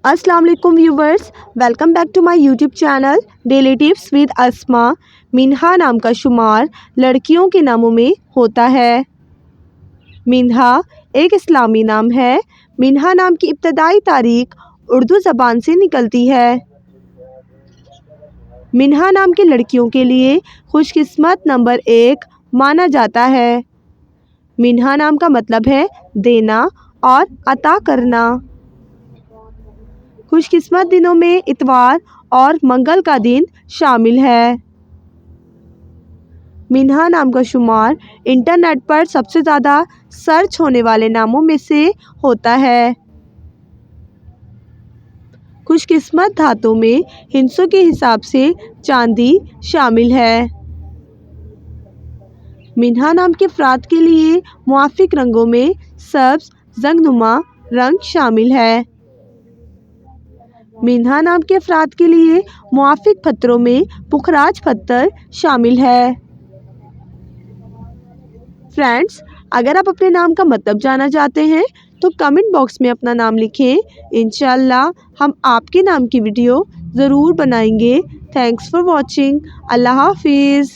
अस्सलाम वालेकुम viewers, welcome back to my YouTube channel daily tips with Asma. मिन्हा नाम का शुमार लड़कियों के नामों में होता है। मिन्हा एक इस्लामी नाम है। मिन्हा नाम की इब्तदाई तारीख उर्दू ज़बान से निकलती है। मिन्हा नाम की लड़कियों के लिए खुशकिस्मत नंबर 1 माना जाता है। मिन्हा नाम का मतलब है देना और अता करना। खुशकिस्मत दिनों में इतवार और मंगल का दिन शामिल है। मिन्हा नाम का शुमार इंटरनेट पर सबसे ज़्यादा सर्च होने वाले नामों में से होता है। खुशकिस्मत धातु में हिंसों के हिसाब से चांदी शामिल है। मिन्हा नाम के अफराद के लिए मुआफिक रंगों में सब्ज जंगनुमा रंग शामिल है। मिन्हा नाम के अफराद के लिए मुआफिक पत्थरों में पुखराज पत्थर शामिल है। फ्रेंड्स, अगर आप अपने नाम का मतलब जानना चाहते हैं तो कमेंट बॉक्स में अपना नाम लिखें। इंशाल्लाह हम आपके नाम की वीडियो ज़रूर बनाएंगे। Thanks for watching. अल्लाह हाफिज़।